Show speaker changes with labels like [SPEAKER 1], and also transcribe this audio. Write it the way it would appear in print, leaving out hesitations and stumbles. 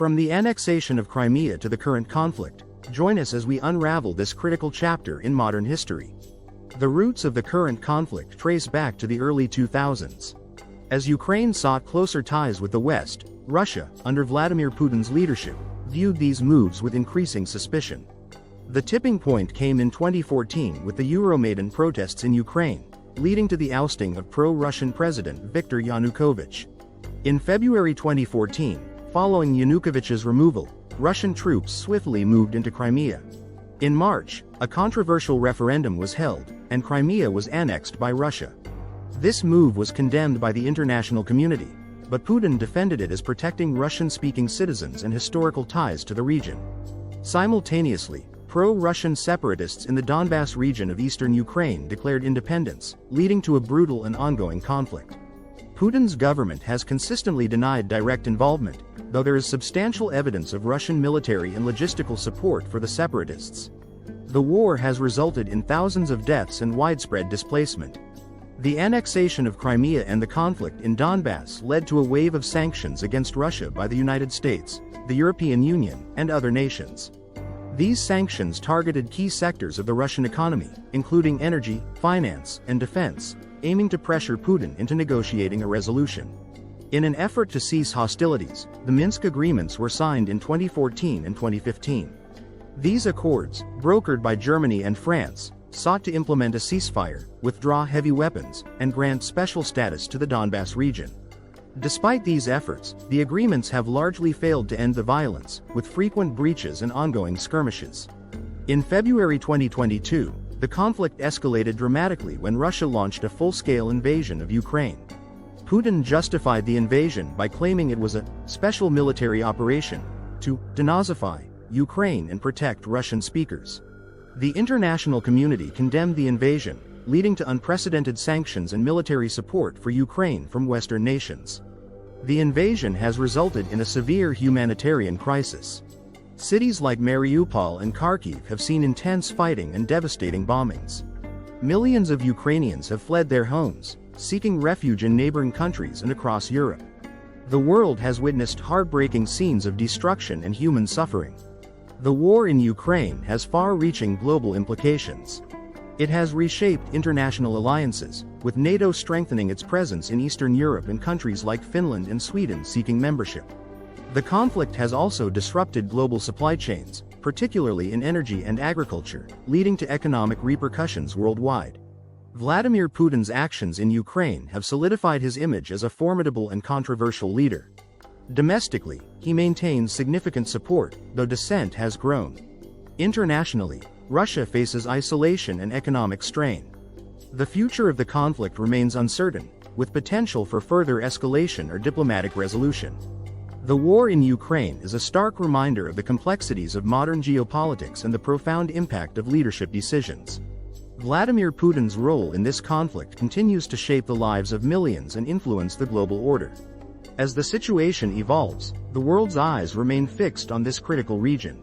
[SPEAKER 1] From the annexation of Crimea to the current conflict, join us as we unravel this critical chapter in modern history. The roots of the current conflict trace back to the early 2000s. As Ukraine sought closer ties with the West, Russia, under Vladimir Putin's leadership, viewed these moves with increasing suspicion. The tipping point came in 2014 with the Euromaidan protests in Ukraine, leading to the ousting of pro-Russian President Viktor Yanukovych. In February 2014, following Yanukovych's removal, Russian troops swiftly moved into Crimea. In March, a controversial referendum was held, and Crimea was annexed by Russia. This move was condemned by the international community, but Putin defended it as protecting Russian-speaking citizens and historical ties to the region. Simultaneously, pro-Russian separatists in the Donbas region of eastern Ukraine declared independence, leading to a brutal and ongoing conflict. Putin's government has consistently denied direct involvement, though there is substantial evidence of Russian military and logistical support for the separatists. The war has resulted in thousands of deaths and widespread displacement. The annexation of Crimea and the conflict in Donbas led to a wave of sanctions against Russia by the United States, the European Union, and other nations. These sanctions targeted key sectors of the Russian economy, including energy, finance, and defense, aiming to pressure Putin into negotiating a resolution. In an effort to cease hostilities, the Minsk agreements were signed in 2014 and 2015. These accords, brokered by Germany and France, sought to implement a ceasefire, withdraw heavy weapons, and grant special status to the Donbas region. Despite these efforts, the agreements have largely failed to end the violence, with frequent breaches and ongoing skirmishes. In February 2022, the conflict escalated dramatically when Russia launched a full-scale invasion of Ukraine. Putin justified the invasion by claiming it was a special military operation to denazify Ukraine and protect Russian speakers. The international community condemned the invasion, leading to unprecedented sanctions and military support for Ukraine from Western nations. The invasion has resulted in a severe humanitarian crisis. Cities like Mariupol and Kharkiv have seen intense fighting and devastating bombings. Millions of Ukrainians have fled their homes, seeking refuge in neighboring countries and across Europe. The world has witnessed heartbreaking scenes of destruction and human suffering. The war in Ukraine has far-reaching global implications. It has reshaped international alliances, with NATO strengthening its presence in Eastern Europe and countries like Finland and Sweden seeking membership. The conflict has also disrupted global supply chains, particularly in energy and agriculture, leading to economic repercussions worldwide. Vladimir Putin's actions in Ukraine have solidified his image as a formidable and controversial leader. Domestically, he maintains significant support, though dissent has grown. Internationally, Russia faces isolation and economic strain. The future of the conflict remains uncertain, with potential for further escalation or diplomatic resolution. The war in Ukraine is a stark reminder of the complexities of modern geopolitics and the profound impact of leadership decisions. Vladimir Putin's role in this conflict continues to shape the lives of millions and influence the global order. As the situation evolves, the world's eyes remain fixed on this critical region.